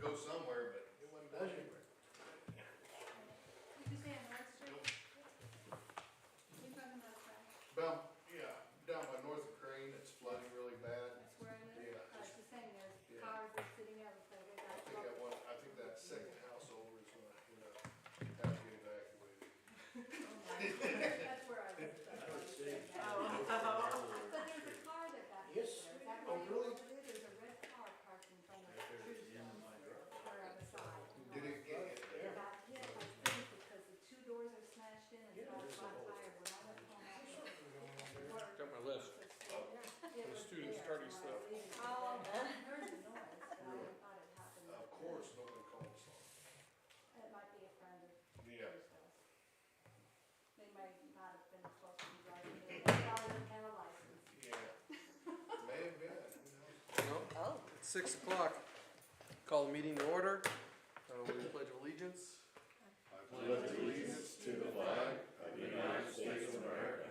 to go somewhere, but it wasn't going anywhere. Did you say on North Street? You talking about that? Well, yeah, down by north of Crane, it's flooding really bad. That's where it is? Yeah. I was just saying, there's Yeah. cars that sitting there, looks like they I got think I think that second house over is gonna, have to get evacuated. That's where I live. But there's a car that got hit there. Yes. Is that Oh, where you really? over there? There's a red car parked in front of the Truesdale's or on the side. Did it get hit It there? got hit, I think, because the two doors are smashed in and it's got a flat tire. When I went home after work. Got my list. It was student there, study so stuff. I was leaving. Oh, I heard the noise, but I thought it happened. Of course, nobody called us on. It might be a friend of Yeah. Truesdale's. They might not have been supposed to be driving, they probably didn't have a license. Yeah. May have been, who knows? No, Oh, it's 6 o'clock. Call the meeting to order. We pledge of allegiance. I pledge allegiance to the flag of the United States of America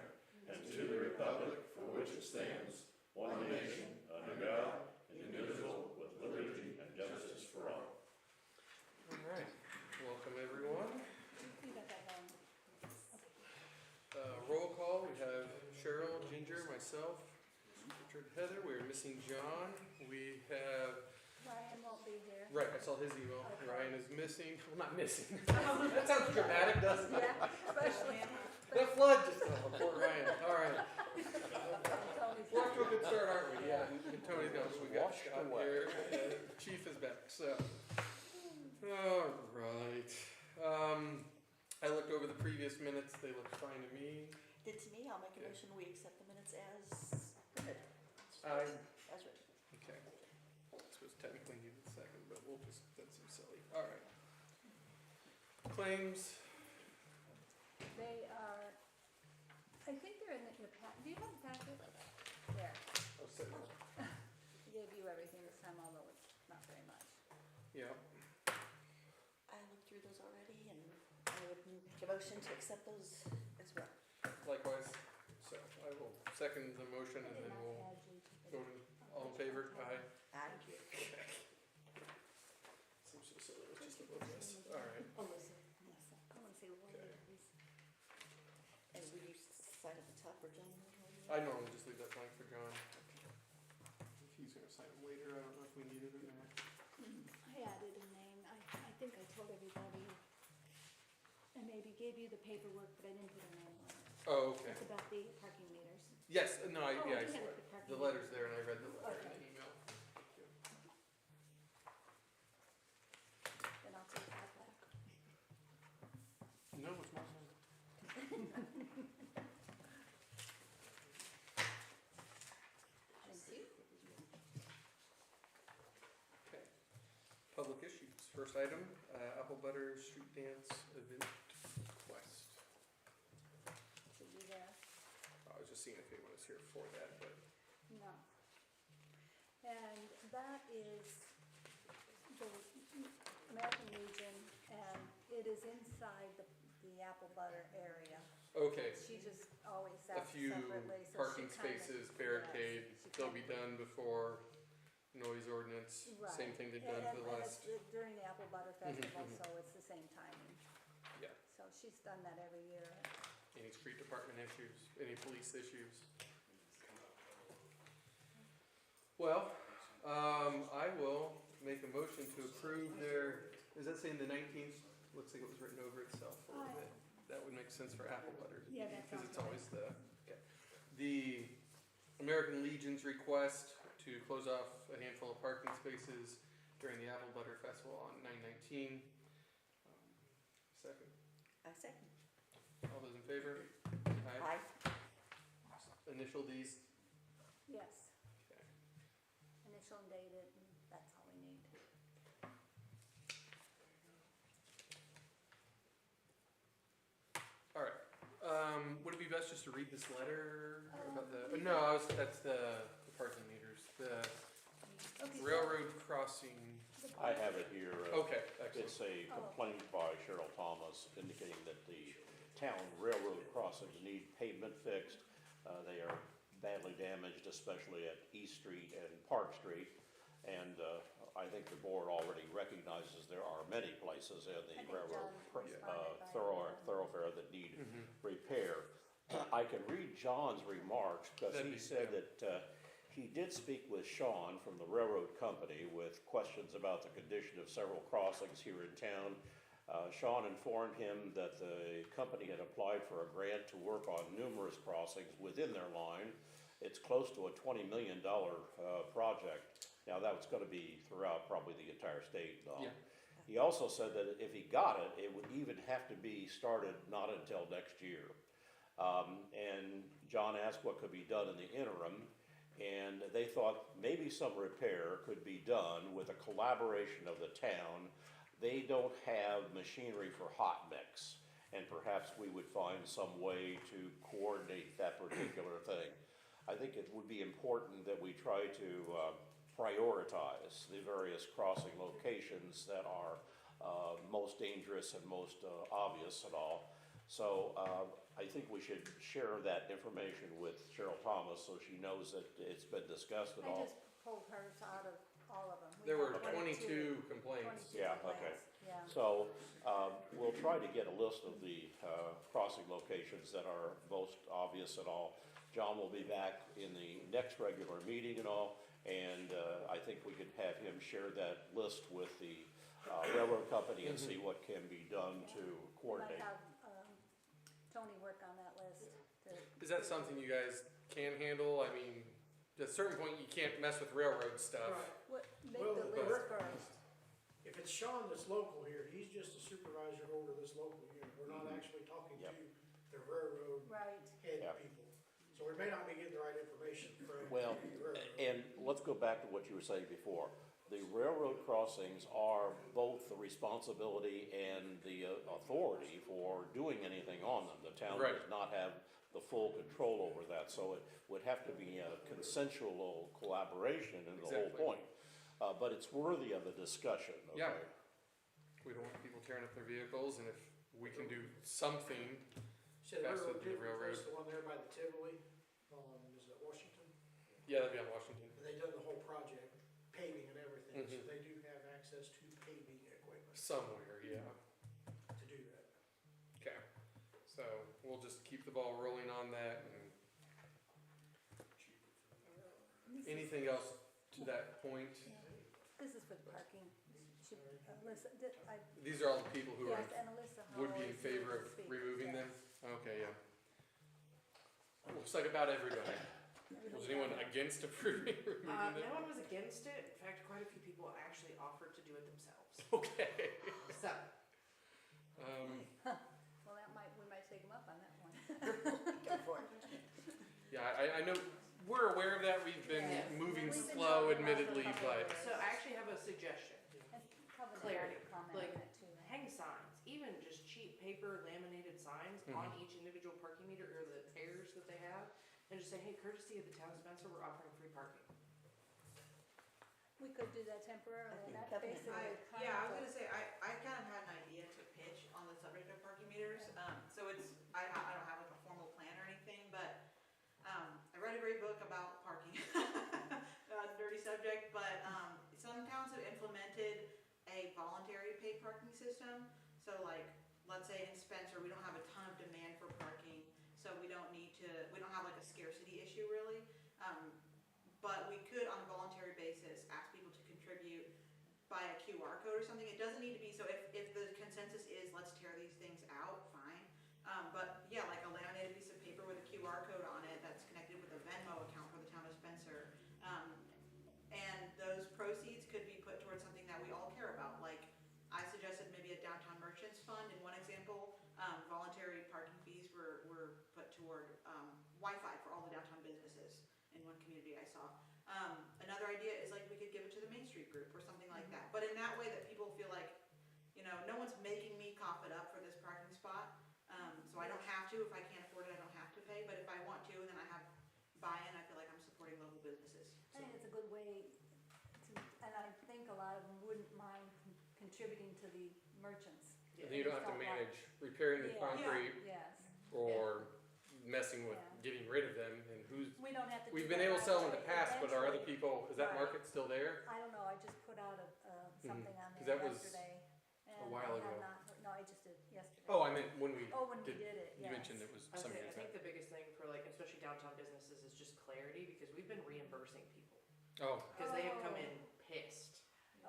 and to the republic for which it stands, one nation, under God, indivisible, with liberty and justice for all. All right. Welcome, everyone. You got that wrong. Roll call. We have Cheryl, Ginger, myself, Richard, Heather. We're missing John. We have, Ryan won't be here. right, I saw his email. Ryan is missing. Well, not missing. That sounds dramatic, doesn't it? Yeah, especially. The flood just, oh, poor Ryan. All right. Tony's We're off to a good start, aren't we? Yeah. And Tony's gone, so we got Washed Scott away. here. And Chief is back, so. All right. I looked over the previous minutes. They look fine to me. did to me, I'll make a motion, we accept the minutes as printed. I, As written. okay. This was technically needed a second, but we'll just, that seems silly. All right. Claims. They are, I think they're in your packet. Do you have the packet? There. Oh, sorry. He gave you everything this time, although it's not very much. Yeah. I looked through those already, and I would make a motion to accept those as well. Likewise. So I will second the motion and then we'll go to all in favor. Aye. Aye. Seems so silly. It's just a this. All right. Melissa. I want to say one, Okay. please. And will you sign at the top or John? I normally just leave that blank for John. If he's gonna sign it later, I don't know if we need it or not. I added a name. I think I told everybody. I maybe gave you the paperwork, but I didn't put a name on it. Oh, okay. It's about the parking meters. Yes, no, Oh, yeah, I you saw had it. the parking The letter's there and I read the letter in Okay. the email. Then I'll take that back. No, it's not. Thank you. Okay. Public issues. First item, Apple Butter Street Dance Event Request. Should be there. I was just seeing if anyone was here for that, but No. And that is the American Legion, and it is inside the apple butter area. okay. She just always A acts few separately, so she parking kinda- spaces, barricade, yes, she they'll be kinda- done before noise ordinance, Right. same thing they've And- done for the and last, it's during the Apple Butter Festival, mhm. so it's the same timing. yeah, So she's done that every year. any street department issues, any police issues. Well, I will make a motion to approve their, is that saying the 19th? Looks like it was written over itself a little bit. That would make sense for Apple Butter. Yeah, that Because sounds it's always the American Legion's request to close off a handful of parking spaces during the Apple Butter Festival on 9/19. Second. I second. All those in favor? Aye. Initial these. Yes, Okay. initial and dated, and that's all we need. All right. Would it be best just to read this letter about the? No, that's the parking meters, the Okay, so- railroad crossing. I have it here. Okay, excellent. It's a complaint by Cheryl Thomas indicating that the town railroad crossings need pavement fixed. They are badly damaged, especially at East Street and Park Street. And I think the board already recognizes there are many places in I the think railroad John responded by thoroughfare that need repair. I can read John's remarks, because That'd he be- said yeah. that he did speak with Sean from the railroad company with questions about the condition of several crossings here in town. Sean informed him that the company had applied for a grant to work on numerous crossings within their line. It's close to a $20 million project. Now, that's gonna be throughout probably the entire state. Yeah. He also said that if he got it, it would even have to be started not until next year. And John asked what could be done in the interim, and they thought maybe some repair could be done with a collaboration of the town. They don't have machinery for hot mix, and perhaps we would find some way to coordinate that particular thing. I think it would be important that we try to prioritize the various crossing locations that are most dangerous and most obvious and all. So I think we should share that information with Cheryl Thomas so she knows that it's been discussed and I all. just pulled hers out of all of them. We There had were 22 complaints. 22 Yeah, okay. complaints, yeah. So we'll try to get a list of the crossing locations that are most obvious and all. John will be back in the next regular meeting and all, and I think we could have him share that list with the railroad company and see what can be done to We coordinate. might have Tony work on that list. Is that something you guys can handle? I mean, at a certain point, you can't mess with railroad stuff. Make Well, the but- list first. If it's Sean that's local here, he's just a supervisor over this local unit. We're not actually talking to Yep. the railroad Right. head Yep. people. So we may not be getting the right information from Well, the railroad. and let's go back to what you were saying before. The railroad crossings are both the responsibility and the authority for doing anything on them. The town Right. does not have the full control over that, so it would have to be a consensual collaboration in the whole Exactly. point. But it's worthy of a discussion, okay? Yeah. We don't want people tearing up their vehicles, and if we can do something, Said Faster railroad than the did replace railroad. the one there by the Tivoli on, is that Washington? yeah, that'd be on Washington. And they done the whole project, paving and everything, so Mhm. they do have access to paving equipment Somewhere, yeah. to do that. Okay. So we'll just keep the ball rolling on that. And anything else to that point? This is for the parking. Should, Alyssa, These are all the people who yes, and Alyssa would be in Howell favor is of the speaker, removing yes. them? Okay, yeah. Looks like about everybody. Was anyone against approving removing them? No one was against it. In fact, quite a few people actually offered to do it themselves. Okay. So, Well, we might take them up on that one. Go for it. Yeah, I know, we're aware of that. We've been Yes. moving We've been slow talking about it admittedly, for a couple but of years. so I actually have a suggestion. And probably Clarity, have a comment like, on that too. Hang signs, even just cheap paper laminated signs on each individual parking meter or the pairs that they have. And just say, hey, courtesy of the town of Spencer, we're offering free parking. We could do that temporarily, I and think that's Kevin- basically Yeah, I was kind of gonna say, I kind of had an idea to pitch on the subject of parking meters. So it's, I don't have like a formal plan or anything, but, I read a great book about parking. Dirty subject, but, some towns have implemented a voluntary paid parking system. So like, let's say in Spencer, we don't have a ton of demand for parking, so we don't have like a scarcity issue really. But we could, on a voluntary basis, ask people to contribute by a QR code or something. It doesn't need to be, so if the consensus is, let's tear these things out, fine. But yeah, like a laminated piece of paper with a QR code on it that's connected with a Venmo account for the town of Spencer. And those proceeds could be put towards something that we all care about. Like, I suggested maybe a downtown merchants fund in one example. Voluntary parking fees were put toward, Wi-Fi for all the downtown businesses in one community I saw. Another idea is like we could give it to the Main Street group or something like that. But in that way that people feel like, no one's making me cough it up for this parking spot. So I don't have to, if I can't afford it, I don't have to pay. But if I want to, and then I have buy-in, I feel like I'm supporting local businesses. I think it's a good way to, and I think a lot of them wouldn't mind contributing to the merchants. and then you don't have to manage repairing the Yeah. concrete Yes, or messing with Yeah. getting rid of them. And who's, We don't have to. we've do been that able to sell in the right away. past, but are other Eventually- people, is that Right. market still there? I don't know, I just put out something on 'Cause there that was yesterday. a while and I have ago. not- No, I just did yesterday. Oh, I meant when we Oh, when we did, did it, you yes. mentioned it was I some say, I years think back. the biggest thing for like, especially downtown businesses is just clarity, because we've been reimbursing people. Oh, Because they have come Oh. in pissed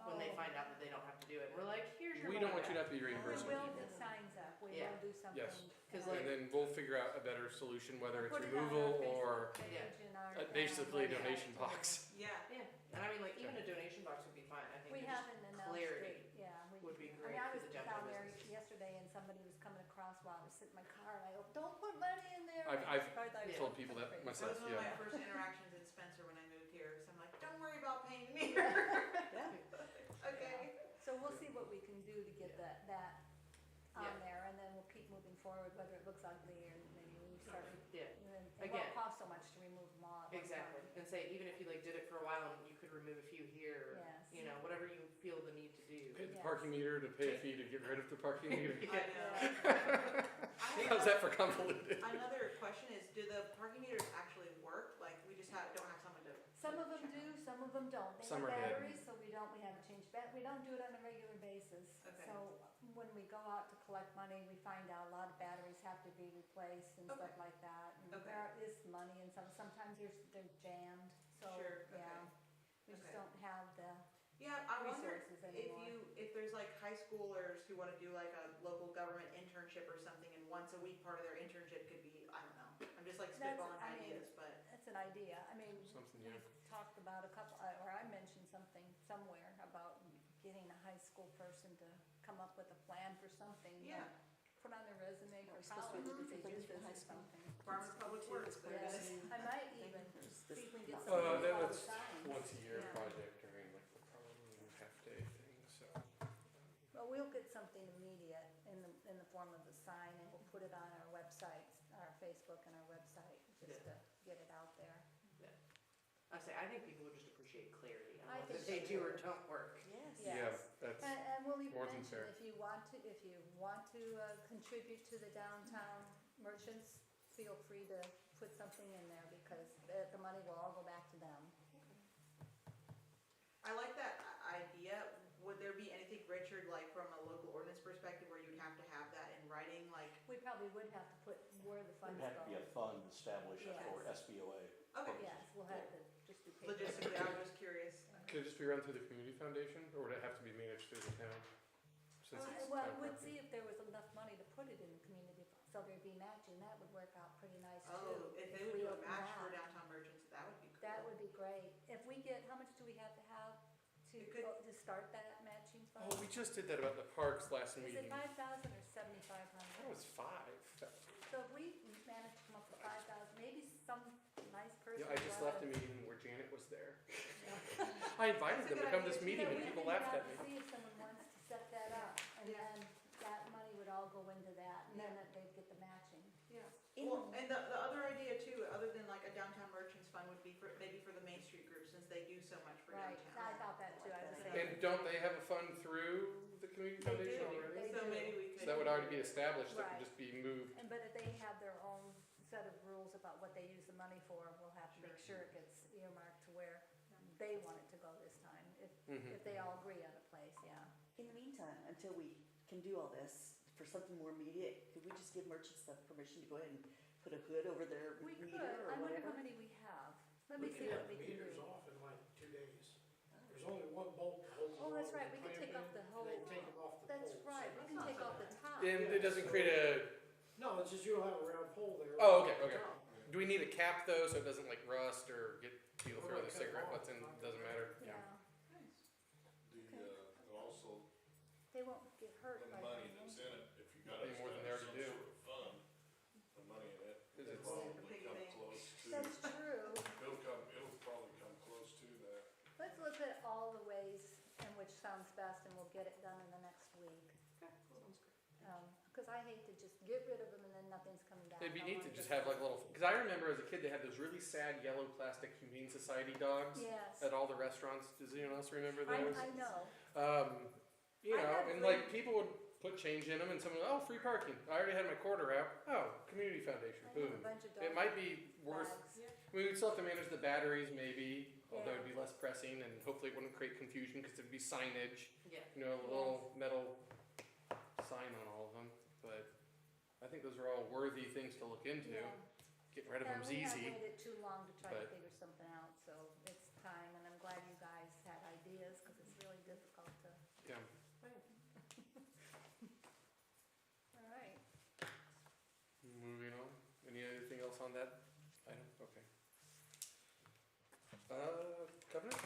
when they Oh. find out that they don't have to do it. We're like, here's your we money don't want you to back. have to be We reimbursing will people. get signs up, we Yeah. will do something. Yes. 'Cause, and like- And then we'll figure out a better solution, whether it's put it on our removal Facebook or page and our- and our basically a website donation and box. Yeah. Yeah, and I mean, like, even a donation box would be fine, I think. We it's haven't just announced clarity it, yeah. would be I great mean, I for was the downtown down there businesses. yesterday and somebody was coming across while I was sitting in my car and I go, don't put money in there. I've I thought I was told people that crazy. That myself, was one of yeah. my first interactions in Spencer when I moved here, so I'm like, don't worry about paying me. Yeah. Okay. So we'll see what we can do to get that Yeah. on there and then we'll keep moving forward, whether it looks ugly or maybe we start. Yeah, It Again. won't cost so much to remove them all at one exactly, time. and say, even if you like did it for a while and you could remove a few here, Yes. you know, whatever you feel the need to do. Pay the Yes. parking meter to pay a fee to get rid of the parking meter. I know. Yeah. I How's have that for convoluted? another question is, do the parking meters actually work? Like, we just don't have someone to. Some of them check do, some of them don't. They Some have are dead. batteries, so we haven't changed we don't do it on a regular basis. Okay. So when we go out to collect money, we find out a lot of batteries have to be replaced and stuff Okay. like that. And Okay. there is money and sometimes they're jammed, so, Sure, okay. yeah. We just Okay. don't have the Yeah, I wonder resources anymore. if there's like high schoolers who wanna do like a local government internship or something, and once a week part of their internship could be, I don't know, I'm just like That's- spitballing I mean, ideas, but. That's an idea. I mean, Something, yeah. we've talked about or I mentioned something somewhere about getting a high school person to come up with a plan for something. Yeah. Put on their resume We're for supposed to college be that they looking do for the this high or school. something. Farmers Public Works, there it Yes, is. I might even There's see if we can get this- some. That's signs. once a year Yeah. project during like the prom and half day thing, so. But we'll get something immediate in the form of a sign and we'll put it on our website, our Facebook and our website, just to get it out there. I think people would just appreciate clarity I on think whether they so do or too. don't work. Yes. Yeah. Yeah, Yes. that's, And we'll even more than mention, fair. if you want to contribute to the downtown merchants, feel free to put something in there because the money will all go back to them. I like that idea. Would there be anything, Richard, like from a local ordinance perspective, where you'd have to have that in writing, like, We probably would have to put where the funds There'd have to be go. a fund established for Yes. SBOA. okay, Yes, we'll have to just do paper. logistically, I was just curious. could it just be run through the community foundation, or would it have to be managed through the town? Since it's Well, town we'd property. see if there was enough money to put it in the community, so there'd be matching, that would work out pretty nice too. Oh, if they would we do a open match that. for downtown merchants, that would be cool. That would be great. If we get, how much do we have to have It could- to start that matching fund? Oh, we just did that about the parks last Is meeting. it 5,000 or 7,500? I thought it was 5. So if we manage to come up with 5,000, maybe some nice person. Yeah, I just would left a wanna- meeting where Janet was there. Yeah. I invited That's a them to good come to this idea. meeting Yeah, and we people figured laughed out at me. to see if someone wants to set that up, and Yeah. then that money would all go into that, and then they'd get the matching. Yeah. In Well, the- and the other idea too, other than like a downtown merchants fund, would be maybe for the Main Street group, since they do so much for Right, downtown. I thought that too, I was And saying. And don't they have a fund through the community They foundation do. already? They So do. maybe we could. So that would already be established, that Right. could just be moved. But if they have their own set of rules about what they use the money for, we'll have to make sure it gets earmarked to where they want it to go this time, Mhm. if they all agree on a place, yeah. In the meantime, until we can do all this, for something more immediate, could we just give merchants the permission to go ahead and put a hood over their We could, meter or I wonder how whatever? many we have. Let me We see can what have we can meters do. off in like 2 days. There's only one bolt that holds the Oh, that's water right, we could take clamp off in, the whole- and then take them off the That's poles. right, we can take off the top. And it doesn't create a, No, it's just you'll have a round pole there. Oh, okay, on the okay. top. do we need a cap though, so it doesn't like rust or get people Oh, throw I the cut cigarette them off. butts in, doesn't matter? Yeah, And also, they won't get hurt the by money that. that's in it, if you got Any more than they already do. some sort of fund, the money in it, Is it'll it- probably come close to, That's true. it'll probably come close to that. Let's look at all the ways in which sounds best and we'll get it done in the next week. Okay, sounds great. Cause I hate to just get rid of them and then nothing's coming back. It'd be I neat wanna to just have like little, because I remember as a kid, they had those really sad yellow plastic Humane Society dogs Yes, at all the restaurants. Does anyone else remember those? I know. You I know, had and green- like people would put change in them and someone, oh, free parking. I already had my quarter out. Oh, community foundation, I know boom. a bunch of It might be worth, bags. I mean, we'd still have to manage the batteries maybe, although Yeah. it'd be less pressing and hopefully it wouldn't create confusion because there'd be signage, Yeah. you know, a little metal sign on all of them. But I think those are all worthy things to look into. Yeah. Getting rid of Yeah, them's we easy. haven't waited too long to try to but- figure something out, so it's time, and I'm glad you guys had ideas, cause it's really difficult to, Yeah. alright. Moving on. Anything else on that item? Okay. Covenant?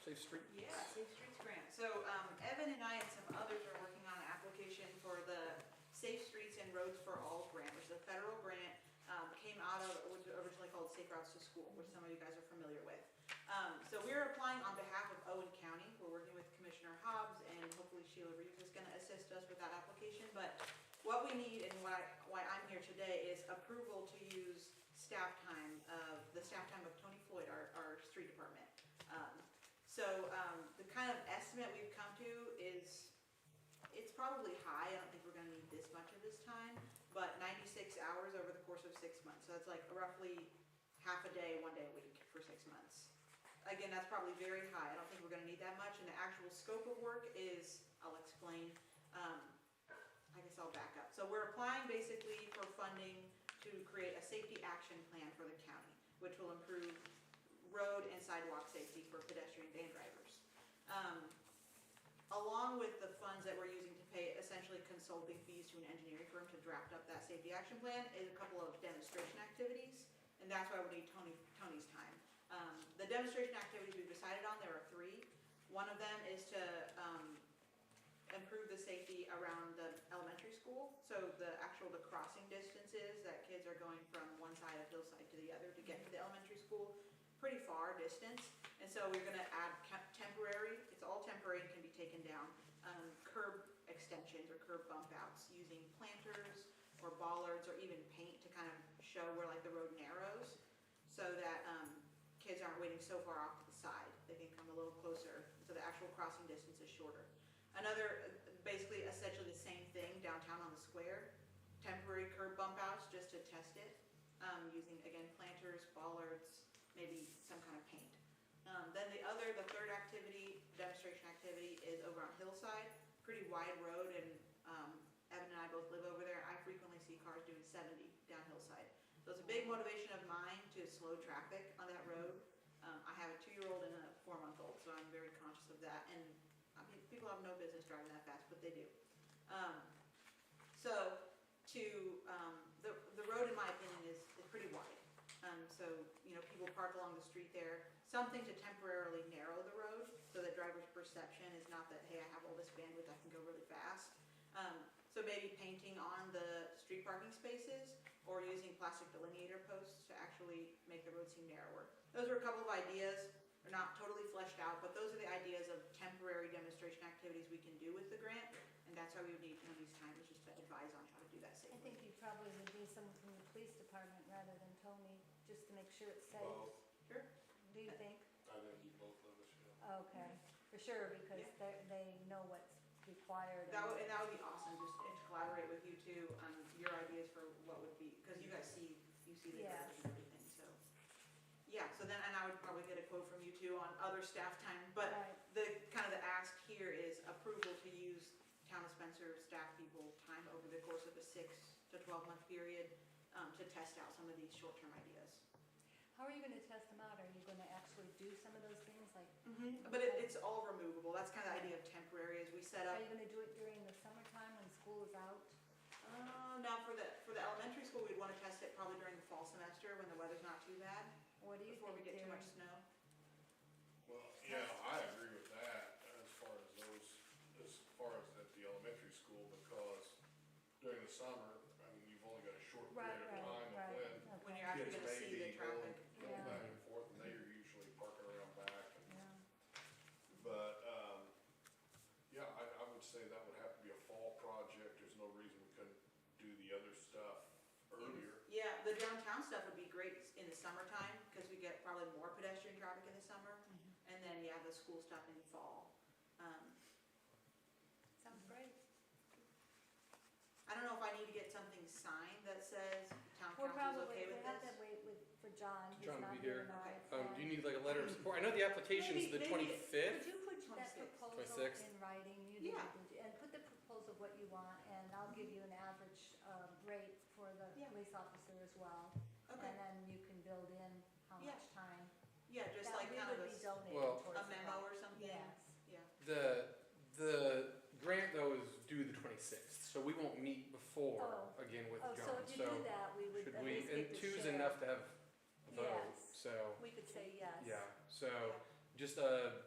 Safe Streets? Yeah, Safe Streets Grant. So, Evan and I and some others are working on an application for the Safe Streets and Roads for All grant, which is a federal grant, came out of, what was originally called Safe Routes to School, which some of you guys are familiar with. So we're applying on behalf of Owen County. We're working with Commissioner Hobbs, and hopefully Sheila Reeves is gonna assist us with that application. But what we need and why I'm here today is approval to use the staff time of Tony Floyd, our street department. The kind of estimate we've come to is, it's probably high, I don't think we're gonna need this much of his time, but 96 hours over the course of 6 months, so that's like roughly half a day, 1 day a week for 6 months. Again, that's probably very high, I don't think we're gonna need that much, and the actual scope of work is, I'll explain, I guess I'll back up. So we're applying basically for funding to create a safety action plan for the county, which will improve road and sidewalk safety for pedestrians and drivers. Along with the funds that we're using to pay essentially consulting fees to an engineering firm to draft up that safety action plan is a couple of demonstration activities, and that's why we need Tony's time. The demonstration activities we've decided on, there are 3. One of them is to improve the safety around the elementary school, so the crossing distances that kids are going from one side of Hillside to the other to get to the elementary school, pretty far distance, and so we're gonna add temporary, it's all temporary and can be taken down, curb extensions or curb bump outs using planters or bollards or even paint to kind of show where like the road narrows, so that kids aren't waiting so far off to the side, they can come a little closer, so the actual crossing distance is shorter. Another, basically essentially the same thing downtown on the square, temporary curb bump outs just to test it, using again planters, bollards, maybe some kind of paint. Then the third activity, demonstration activity, is over on Hillside, pretty wide road, and Evan and I both live over there. I frequently see cars doing 70 down Hillside. So it's a big motivation of mine to slow traffic on that road. I have a 2-year-old and a 4-month-old, so I'm very conscious of that. And I mean, people have no business driving that fast, but they do. The road, in my opinion, is pretty wide. So, people park along the street there. Something to temporarily narrow the road so that driver's perception is not that, hey, I have all this bandwidth, I can go really fast. So maybe painting on the street parking spaces or using plastic delineator posts to actually make the road seem narrower. Those are a couple of ideas. They're not totally fleshed out, but those are the ideas of temporary demonstration activities we can do with the grant, and that's why we would need Tony's time, is just to advise on how to do that I safely. think you probably would need someone from the police department rather than Tony, just to make sure it's safe. Both. Sure. Do you think? I think you both of us should. Okay, for sure, because they know what's required. That would be awesome, just to collaborate with you two on your ideas for what would be, because you guys see the Yes. curves and everything, so. Yeah, so then, and I would probably get a quote from you two on other staff time, but Right. the ask here is approval to use Town of Spencer staff people time over the course of a 6 to 12-month period, to test out some of these short-term ideas. How are you gonna test them out? Are you gonna actually do some of those things, like, But it's all removable, that's kind of the idea of temporary, is we set are up. you gonna do it during the summertime when school is out? Now for the elementary school, we'd want to test it probably during the fall semester when the weather's not too bad, What do you before we think, get too Darren? much snow. Well, yeah, I agree with that as far as at the elementary school, because during the summer, I mean, you've only got a short Right, period of time of right, when When okay, you're actually kids gonna see may the be traffic. going Yeah. back and forth, and they are usually parking around back. yeah. But, yeah, I would say that would have to be a fall project. There's no reason we couldn't do the other stuff earlier. Yeah, the downtown stuff would be great in the summertime, because we get probably more pedestrian traffic in the summer. And then, yeah, the school stuff in the fall. Sounds great. John, he's John will not be here here. tonight. Do you need like a letter of support? I know the application's the Maybe- twenty-fifth. Could you put that 26th. proposal 26th? in writing, you Yeah. need to, and put the proposal of what you want, and I'll give you an average, rate for the Yeah. police officer as well. Okay, And then you can build in how Yeah. much time yeah, just that like we kind would of be donating Well- towards a the memo project. or something. Yes. Yeah. The grant though is due the 26th, so we won't meet before Oh. again with Oh, so John. if you do that, we would should at we? least And get to two's share. enough to have a vote. Yes. So We could say yes. yeah. So just a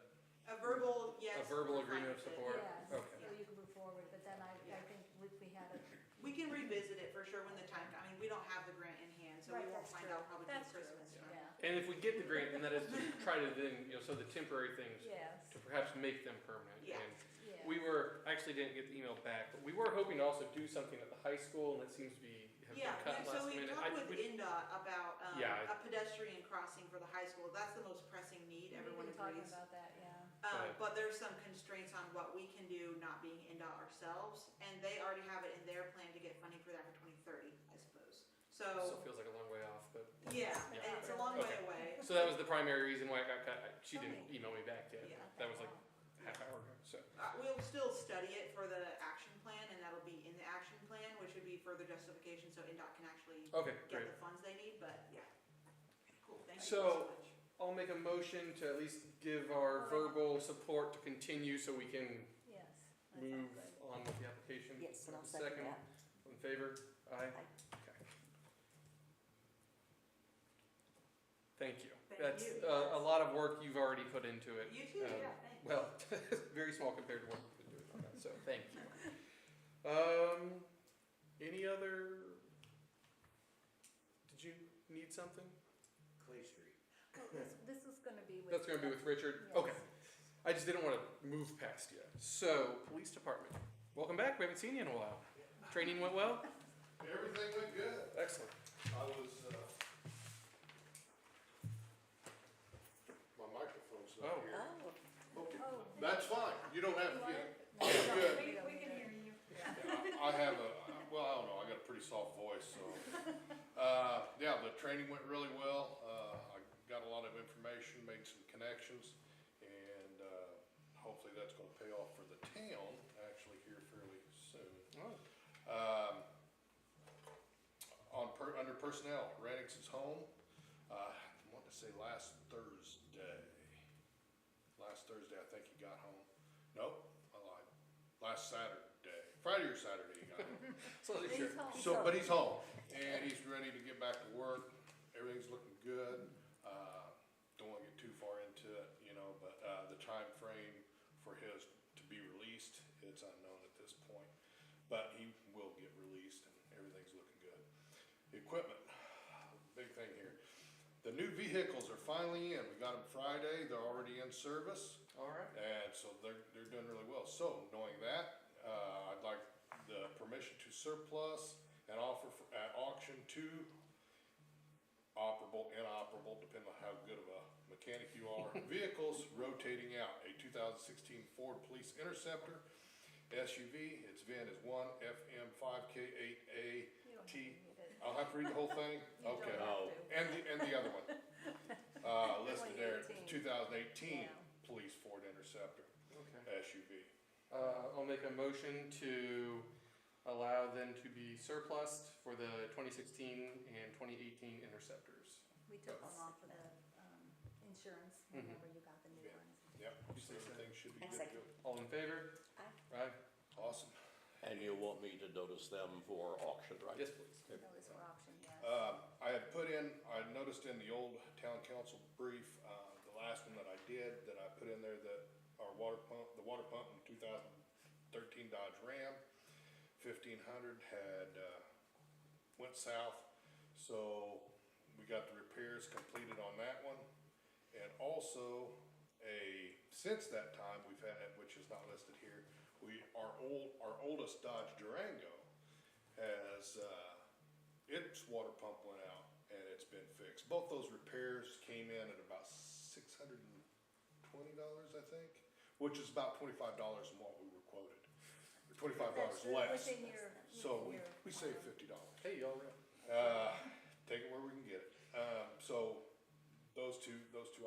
A verbal, yes. verbal we're fine agreement of with it. support. Yes, Okay. so you can move forward, but then I Yeah. think if we had a. We can revisit it for sure when the time, I mean, we don't have the grant in hand, so we Right, won't that's find true. out probably till That's true, Christmas time. yeah, And if we get the grant, then that is to try to then so the temporary things yes, to perhaps make them permanent. Yeah. And yeah. we were actually didn't get the email back, but we were hoping to also do something at the high school, and it seems to be have Yeah, been cut so last we minute. talked with NDOT about, Yeah. a pedestrian crossing for the high school, that's the most pressing need, everyone We've been talking agrees. about that, yeah. Right. But there's some constraints on what we can do, not being NDOT ourselves, and they already have it in their plan to get funding for that for 2030, I suppose. Still So, feels like a long way off, but yeah, Yeah. and it's a long way Okay. away. so that was the primary reason why it got cut. She didn't email me back yet. Yeah. That was like a half hour ago. So We'll still study it for the action plan, and that'll be in the action plan, which would be further justification, so NDOT can actually okay, get great. the funds they need, but yeah. Cool, thank you So- so much. I'll make a motion to at least give our verbal support to continue so we can Yes, that move sounds good. on with the application. Yes, and I'll A second that. In favor? Aye. Aye. Okay. Thank you. Thank That's you. a lot of work you've already put into it. You too, Um, yeah, thanks. Well, very small compared to what we've been doing on that, so thank you. Any other? Did you need something? Clay Street. Oh, this is gonna be with. That's gonna be with Richard? Yes. Okay. I just didn't wanna move past you. So, police department, welcome back, we haven't seen you in a while. Training went well? Everything went good. Excellent. I was, my microphone's Oh. not here. Oh, Okay, Oh, that's fine, you don't have You to want get it? Oh, No, no, good. we don't need it. Yeah. I have well, I don't know, I got a pretty soft voice, so. Yeah, the training went really well. I got a lot of information, made some connections, and, hopefully that's gonna pay off for the town, actually here fairly soon. Oh. Under personnel, Radix is home, I want to say last Thursday. Last Thursday, I think he got home. Nope, I lied. Last Saturday, Friday or Saturday he got home. So, He's sure. home. So, but he's home, and he's ready to get back to work, everything's looking good, don't wanna get too far into it, you know, but, the time frame for his to be released, it's unknown at this point. But he will get released, and everything's looking good. Equipment, big thing here, the new vehicles are finally in, we got them Friday, they're already in service. Alright. And so they're doing really well. So knowing that, I'd like the permission to surplus and offer at auction two operable, inoperable, depending on how good of a mechanic you are, vehicles rotating out. A 2016 Ford Police Interceptor SUV, its VIN is 1FM5K8A. You don't have to T. read it. I'll have to read the whole thing? You don't Okay. have to. And the other one. Listed there, 2018 Yeah. Police Ford Interceptor Okay. SUV. I'll make a motion to allow them to be surplused for the 2016 and 2018 Interceptors. We took them off of the, insurance, Mhm. whenever you got the new Yeah. ones. Yep, You so say so. everything should be I good to second. go. All in favor? Aye. Aye. Awesome. And you want me to notice them for auction, right? Yes, please. Those were auction, yes. I had put in, I noticed in the old town council brief, the last one that I did, that I put in there that our the water pump in 2013 Dodge Ram, 1500 had, went south. So we got the repairs completed on that one. And also since that time, we've had, which is not listed here, our oldest Dodge Durango has, its water pump went out and it's been fixed. Both those repairs came in at about $620, I think, which is about $25 than what we were quoted. Or $25 less. Within your. So within your we saved plan. $50. Hey, y'all right? Take it where we can get it. so those two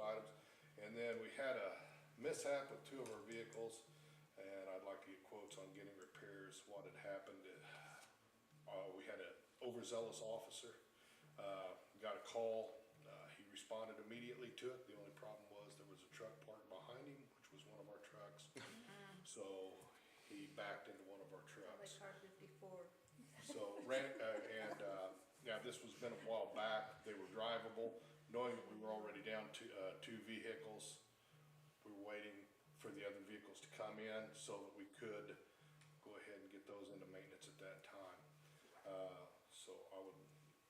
items. And then we had a mishap with two of our vehicles, and I'd like to get quotes on getting repairs, what had happened. We had an overzealous officer, got a call, he responded immediately to it. The only problem was there was a truck parked behind him, which was one of our trucks. So he backed into one of our Like trucks. car 54. So yeah, this was been a while back. They were drivable, knowing that we were already down to, two vehicles. We were waiting for the other vehicles to come in so that we could go ahead and get those into maintenance at that time. So I would,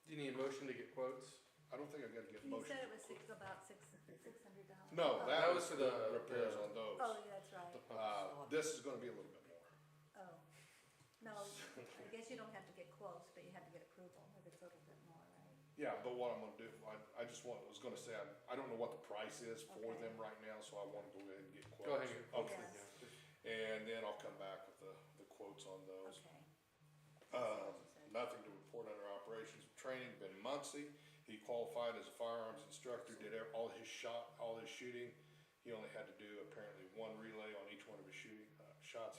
Do you need a motion to get quotes? I don't think I gotta get You motion. said it was about $600. No, Oh. that was for the the- repairs on those. Oh, yeah, that's right. This is gonna be a little bit more. Oh, no, I guess you don't have to get quotes, but you have to get approval if it's a little bit more, right? Yeah, but what I'm gonna do, I just was gonna say, I don't know what the price is for Okay. them right now, so I wanna go ahead and get quotes. Go ahead and get quotes. Okay. Yes. And then I'll come back with the quotes on those. Okay. Nothing to report under operations and training. Ben Muncy, he qualified as a firearms instructor, did all his shooting. He only had to do apparently one relay on each one of his shooting, shots,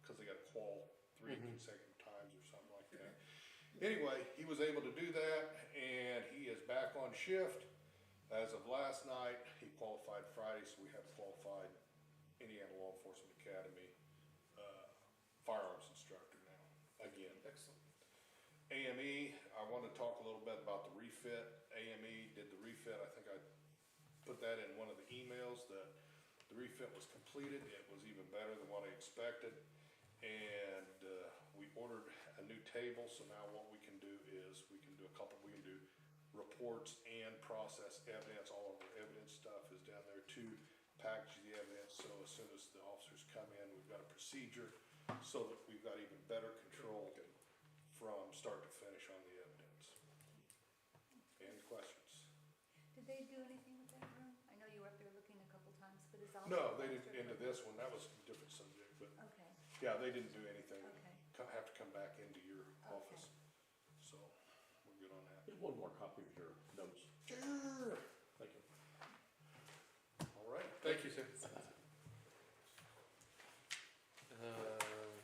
cause they got a qual 3 consecutive times or something like that. Anyway, he was able to do that, and he is back on shift. As of last night, he qualified Friday, so we have a qualified Indiana Law Enforcement Academy, firearms instructor now, again. Excellent. AME, I wanna talk a little bit about the refit. AME did the refit, I think I put that in one of the emails, that the refit was completed. It was even better than what I expected. And, we ordered a new table, so now what we can do is, we can do reports and process evidence. All of our evidence stuff is down there to package the evidence, so as soon as the officers come in, we've got a procedure so that we've got even better control from start to finish on the evidence. Any questions? Did they do anything with that room? I know you were up there looking a couple times, but is all. No, they didn't into this one, that was a different subject, but Okay, yeah, they didn't do anything. okay. Have to come back into your Okay. office, so we're good on that. Here's one more copy of your notes. Sure. Thank you. All right, Thank you, sir.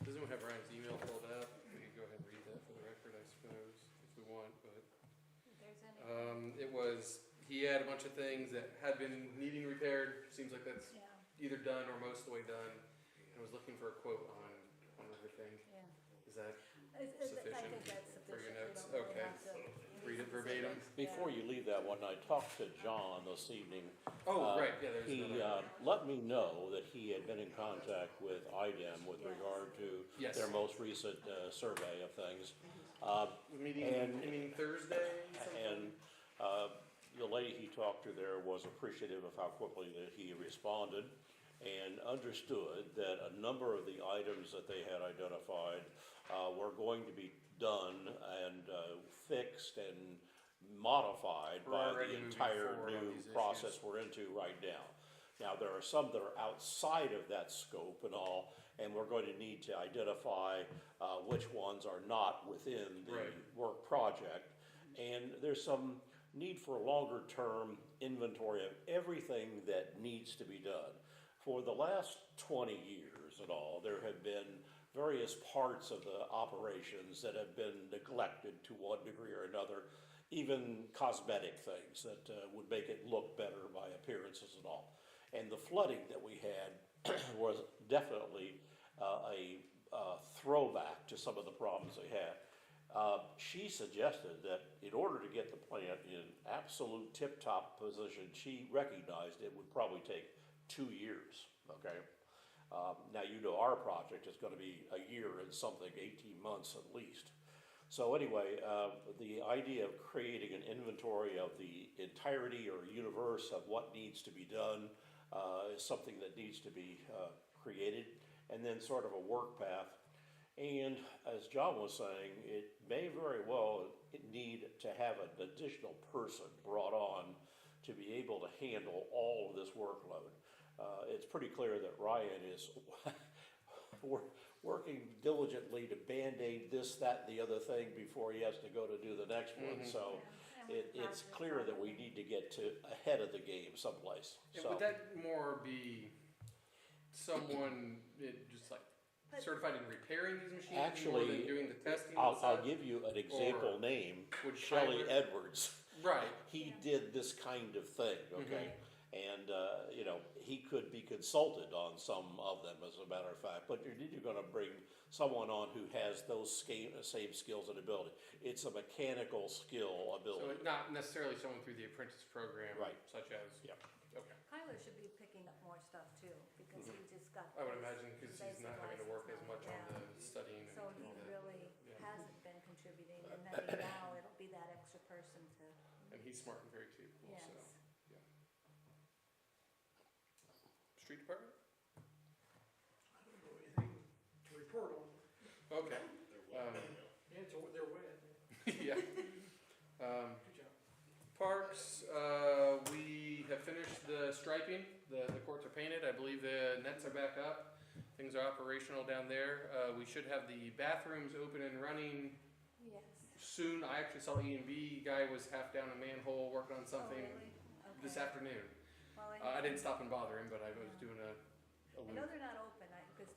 Does anyone have Ryan's email pulled up? We can go ahead and read that for the record, I suppose, if we want, but. If there's any, It was, he had a bunch of things that had been needing repaired, seems like that's yeah, either done or most of the way done, and was looking for a quote on everything. yeah. Is that, I Sufficient think that's for your sufficient. We notes? don't really Okay. have to Read it verbatim? specifics. Before Yeah. you leave that one, I talked to John this evening. oh, Uh, right, yeah, there's He another. let me know that he had been in contact with IDEM with Yes. regard to Yes. their most recent survey of things. Meeting Thursday? And the lady he talked to there was appreciative of how quickly that he responded and understood that a number of the items that they had identified were going to be done and fixed and modified We're by already the moving entire forward on new these process issues. we're into right now. Now, there are some that are outside of that scope and all, and we're going to need to identify which ones are not within the Right. work project. And there's some need for a longer-term inventory of everything that needs to be done. For the last 20 years and all, there have been various parts of the operations that have been neglected to one degree or another, even cosmetic things that would make it look better by appearances and all. And the flooding that we had was definitely a throwback to some of the problems they had. She suggested that in order to get the plant in absolute tip-top position, she recognized it would probably take 2 years, okay? Now, you know, our project is gonna be a year and something, 18 months at least. So anyway, the idea of creating an inventory of the entirety or universe of what needs to be done is something that needs to be created, and then sort of a work path. And as John was saying, it may very well need to have an additional person brought on to be able to handle all of this workload. It's pretty clear that Ryan is working diligently to Band-Aid this, that, and the other thing before he has to go to do the next one, so. And we it's practice clear that we already. need to get to ahead of the game someplace, And so. would that more be someone just like But- certified in repairing these machines more Actually, than doing the testing? I'll and such? give you an example Or name, would Shelley Tyler- Edwards. Right. He Yeah. did this kind of thing, okay? And, you know, he could be consulted on some of them, as a matter of fact, but you're gonna bring someone on who has those same skills and ability. It's a mechanical skill So ability. not necessarily someone through the apprentice program, Right. such as. Yep. Okay. Tyler should be picking up more stuff too, because he just got. I would his imagine because he's basic not having to work as license much now, on the studying and So all he that. really Yeah. hasn't been contributing, and maybe now it'll be that extra person to, And he's smart and very capable. yes. So street department. I don't know anything to report on. Okay. Yeah, they're wet. Yeah. Good job. Parks, we have finished the striping, the courts are painted, I believe the nets are back up, things are operational down there. We should have the bathrooms open and running Yes. soon. I actually saw E&B guy was half down a manhole working on Oh, something really? this Okay. afternoon. Well, I didn't stop and bother him, but I was doing a I know loop. they're not open, because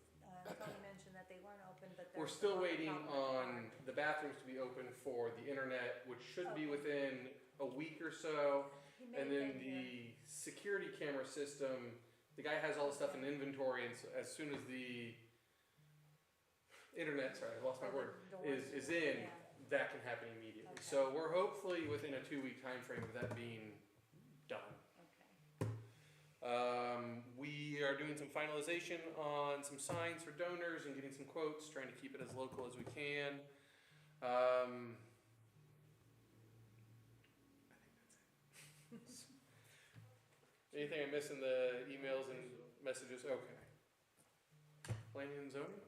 Tony mentioned that they weren't open, but they're. We're still waiting problem on the bathrooms to be open for the internet, which should be Okay. within a week or so. He may And have then been here. the security camera system, the guy has all the stuff in inventory, and so as soon as the internet, sorry, I lost my For the word, doors. is in, Yeah. that can happen immediately. Okay. So we're hopefully within a 2-week time frame of that being done. Okay. We are doing some finalization on some signs for donors and getting some quotes, trying to keep it as local as we can. I think that's it. Anything I miss in the emails and messages? Okay. Planning and zoning?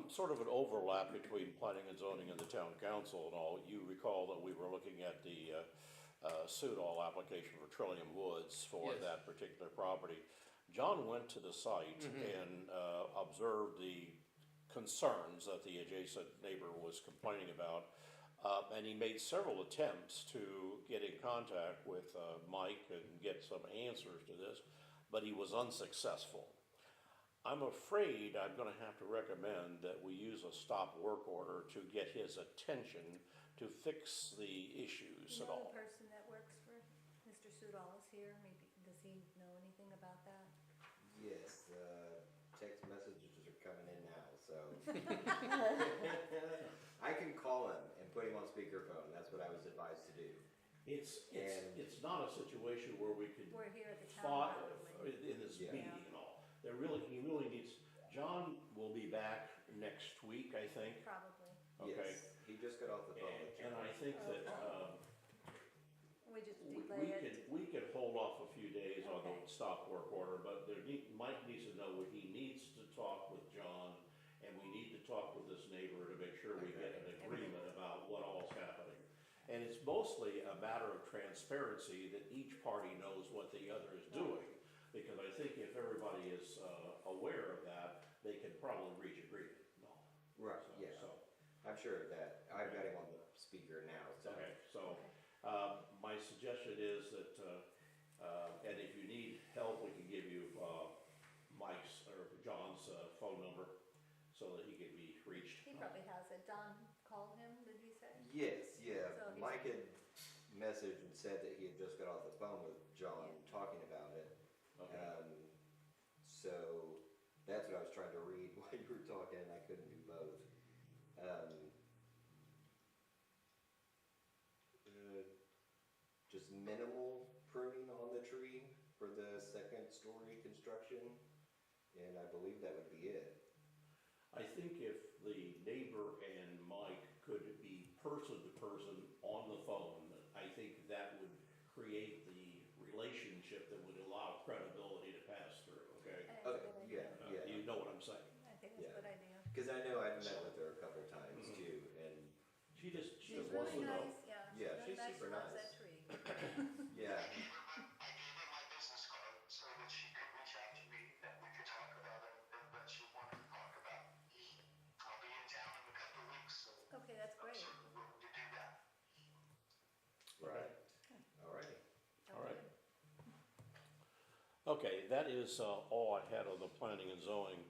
Sort of an overlap between planning and zoning and the town council and all. You recall that we were looking at the Sudol application for Trillium Woods for Yes. that particular property. John went to the site and observed the concerns that the adjacent neighbor was complaining about. And he made several attempts to get in contact with Mike and get some answers to this, but he was unsuccessful. I'm afraid I'm gonna have to recommend that we use a stop work order to get his attention to fix the issues You at know all. the person that works for Mr. Sudol is here, maybe, does he know anything about that? Yes, text messages are coming in now, so. I can call him and put him on speakerphone, that's what I was advised to do. It's not a situation where we could We're here at the town fought probably. in this Yeah. meeting and all. He really needs, John will be back next week, I think, Probably. okay? Yes, he just got off the phone with And John. I think that, We just we delay it. we could hold off a few days on the Okay. stop work order, but Mike needs to know what he needs to talk with John, and we need to talk with this neighbor to make sure we get an agreement about what all's happening. And it's mostly a matter of transparency, that each party knows what the other is doing. Because I think if everybody is aware of that, they can probably reach agreement. No. Right, So- yeah, So, I'm sure of that, I've got him on the speaker now, so. okay, so, my suggestion is that, and if you need help, we can give you, Mike's or John's, phone number so that he can be reached. He probably has it. Don called him, did he say? Yes, yeah, So he's- Mike had messaged and said that he had just got off the phone with John talking about it. Okay. So that's what I was trying to read while you were talking, and I couldn't do both. Just minimal pruning on the tree for the second story construction, and I believe that would be it. I think if the neighbor and Mike could be person to person on the phone, I think that would create the relationship that would allow credibility to pass through, okay? I think that's a Okay, good idea. yeah. You know what I'm saying? I think that's a Yeah. good idea. Cause I know I've met with her a couple times too, and She just She's wants really to know. nice, yeah. Yeah, really she's super She loves nice. that tree. yeah, I gave her my business card so that she could reach out to me and we could talk about anything that she wanted to talk about. I'll be in town in a couple of weeks, so Okay, that's I'm great. certainly willing to do that. Okay, that is all I had on the planning and zoning.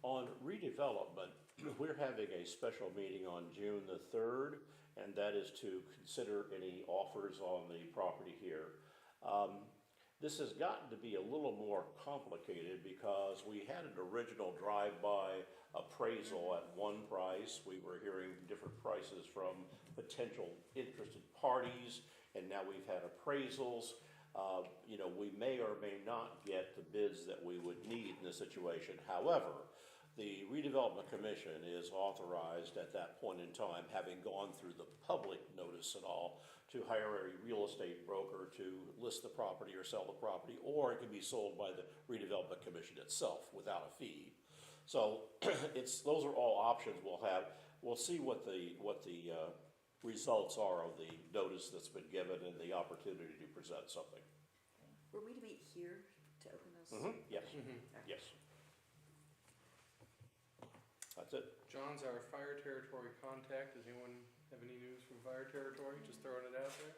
On redevelopment, we're having a special meeting on June the 3rd, and that is to consider any offers on the property here. This has gotten to be a little more complicated because we had an original drive-by appraisal at one price. We were hearing different prices from potential interested parties, and now we've had appraisals. You know, we may or may not get the bids that we would need in this situation. However, the redevelopment commission is authorized at that point in time, having gone through the public notice and all, to hire a real estate broker to list the property or sell the property, or it can be sold by the redevelopment commission itself without a fee. So those are all options we'll have. We'll see what the results are of the notice that's been given and the opportunity to present something. Were we to meet here to open those? Yes, Mhm. yes. That's it. John's our fire territory contact. Does anyone have any news from fire territory? Just throwing it out there.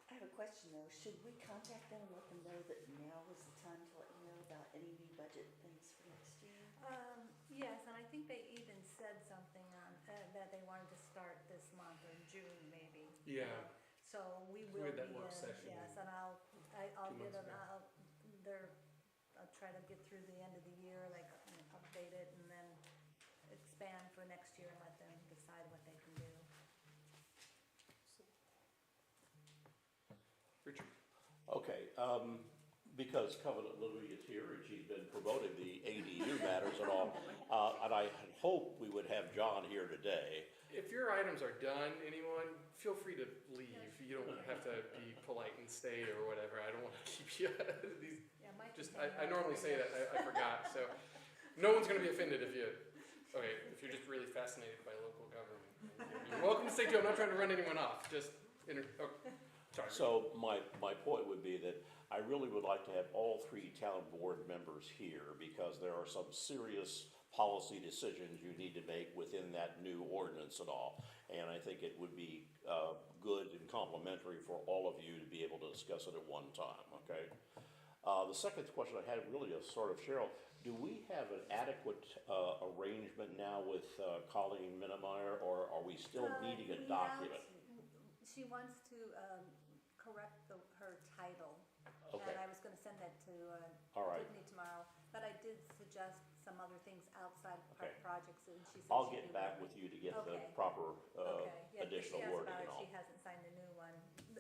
I have a question though, should we contact them and let them know that now is the time to let you know about any new budget things for next year? Yes, and I think they even said something on, that they wanted to start this month or June maybe. Yeah. So we We will had that be work in, session yes, and I'll 2 get months them, ago. I'll try to get through the end of the year, like, and update it and then expand for next year and let them decide what they can do. Richard? Okay, because Covenant Living is here and she's been promoting the ADU matters and all, and I had hoped we would have John here today. If your items are done, anyone, feel free to leave. You don't have to be polite and stay or whatever. I don't want to keep you. These, Yeah, Mike just, can hang I out normally for say this. that. I forgot. So, no one's going to be offended if you. Okay, if you're just really fascinated by local government, you're welcome to stay too. I'm not trying to run anyone off. Just, sorry. So my point would be that I really would like to have all 3 town board members here because there are some serious policy decisions you need to make within that new ordinance and all. And I think it would be good and complimentary for all of you to be able to discuss it at one time, okay? The second question I had really is sort of, Cheryl, do we have an adequate arrangement now with Colleen Minnemeyer, or are we still needing a We document? She wants to correct her title, Okay. and I was gonna send that to All right. Tiffany tomorrow, but I did suggest some other things outside of Okay. projects, and she said I'll she'd get be back willing. with you to get the Okay. proper Okay, yeah, 'cause additional she asked wording about and it, all. she hasn't signed a new one.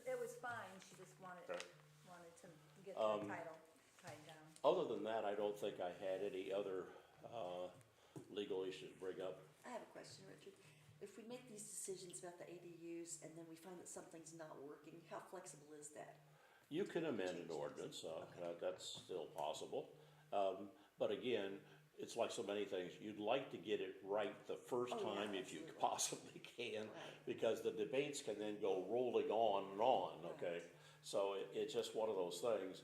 It was fine, she just wanted Okay. to get the title tied down. Other than that, I don't think I had any other legal issues to bring up. I have a question, Richard. If we make these decisions about the ADUs and then we find that something's not working, how flexible is that? You can amend an ordinance, that's still possible. But again, it's like so many things, you'd like to get it right the first Oh, yeah, time if you absolutely. possibly can, Right. because the debates can then go rolling on and on, okay? So it's just one of those things.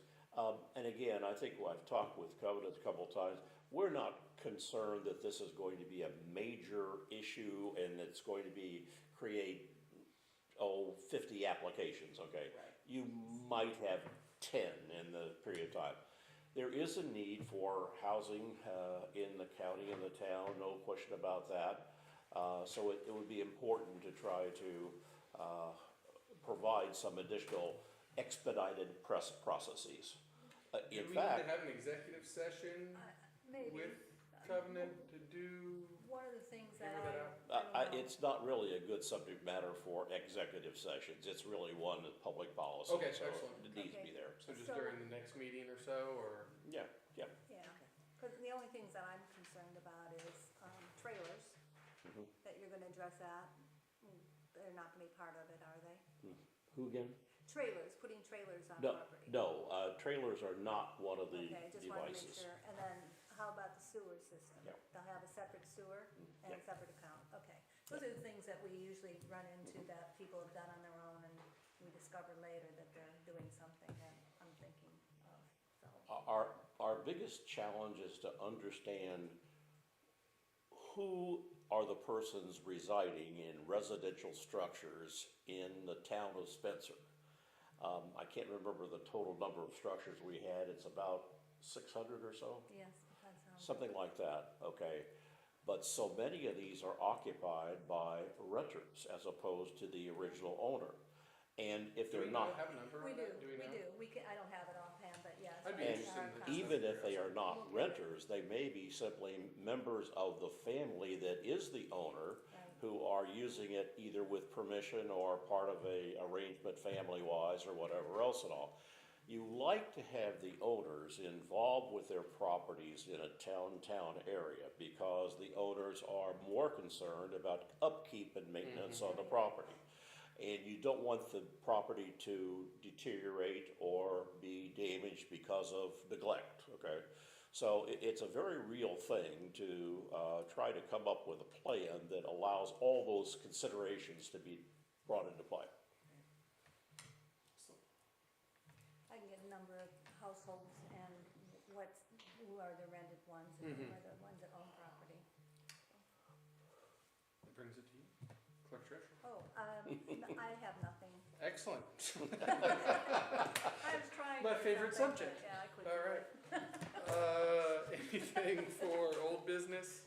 And again, I think I've talked with Covenant a couple of times, we're not concerned that this is going to be a major issue and it's going to create 50 applications, okay? Right. You might have 10 in the period of time. There is a need for housing in the county and the town, no question about that. So it would be important to try to provide some additional expedited processes. Do In we need fact, to have an executive session Maybe. with Covenant to do? One of the things that Figure that I don't know. it's not really a good subject matter for executive sessions. It's really one of public policy. Okay, so excellent. it needs to be there. So just So- during the next meeting or so, or? Yeah. Yeah, because the only things that I'm concerned about is trailers, Mhm. that you're gonna address that. They're not gonna be part of it, are they? Who again? Trailers, putting trailers on No, property. no, trailers are not one of the Okay, I just wanted to make devices. sure. And then how about the sewer system? Yeah. They'll have a separate sewer and a Yeah. separate account, okay. Those are the things that we usually run into that people have done on their own and we discover later that they're doing something that I'm thinking of, so. Our biggest challenge is to understand who are the persons residing in residential structures in the town of Spencer. I can't remember the total number of structures we had, it's about 600 or so? Yes, depends on. Something like that, okay. But so many of these are occupied by renters as opposed to the original owner. And if Do we they're not not, have a number We on do, that? Do we we know? do. We can, I don't have it offhand, but yes. I'd be and interested in the even if they are not renters, they may be simply members of the family that is the owner Right. who are using it either with permission or part of a arrangement family-wise or whatever else and all. You like to have the owners involved with their properties in a town area because the owners are more concerned about upkeep and maintenance on the property. And you don't want the property to deteriorate or be damaged because of neglect, okay? So it's a very real thing to try to come up with a plan that allows all those considerations to be brought into play. I can get a number of households and who are the rented ones and who are the ones that own property. That brings it to you, Clerk Treasurer. Oh, I have nothing. Excellent. I was trying. My for favorite something, subject. but yeah, I couldn't. All do right. it. Anything for old business?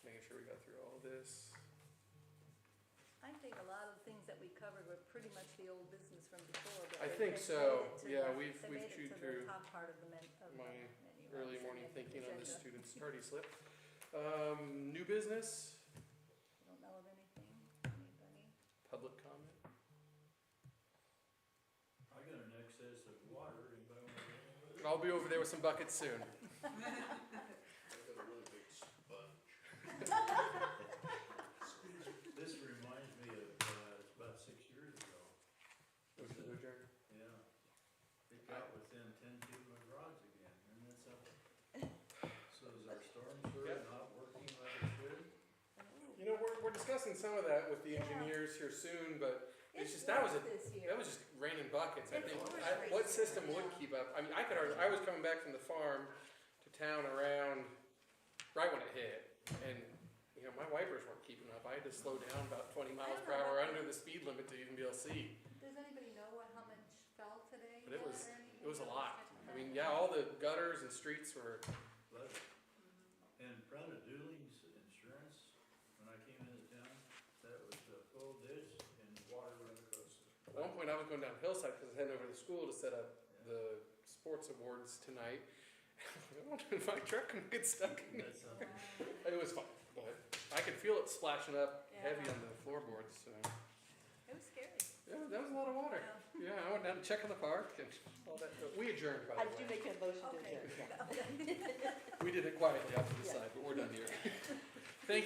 Making sure we got through all of this. I think a lot of the things that we covered were pretty much the old business from before. But I they- think they so. made it to Yeah, the- we've they made it chewed to through the top part of the menu. my anyway, early so morning the thinking on this agenda. student's tardy slip. New business, Don't know of anything, anybody? public comment. I got an excess of water, anybody want to? I'll be over there with some buckets soon. I got a really big sponge. This reminds me of, it's about 6 years ago. Motion to adjourn. Yeah. It got within 10 feet of my garage again, and that's up. So is our storm sewer Yeah. not working like it should? You know, we're discussing some of that with the engineers here soon, but it's just, that was this year. that was just raining buckets. I It's think, worse what this system year, would yeah. keep up? I mean, I was coming back from the farm to town around, right when it hit, and, you know, my wipers weren't keeping up. I had to slow down about 20 miles per hour under the speed limit to even be able to see. Does anybody know how much fell today? But it yet was, or anything? it was a lot. I mean, yeah, all the gutters and streets were, But in front of Dooley's Insurance, when I came into town, that was a full ditch and water right across it. at one point I was going down Hillside because I was heading over to the school to set up the sports awards tonight. I wonder if my truck can get stuck in it. That's something. It was fun, but I could feel it splashing up Yeah. heavy on the floorboards, so. It was scary. Yeah, that was a lot of water. Yeah. Yeah, I went down to check on the park and all that. But we adjourned, by I the do way. make a motion to Okay. adjourn, yeah. We did it quietly off to the Yeah. side, but we're done here.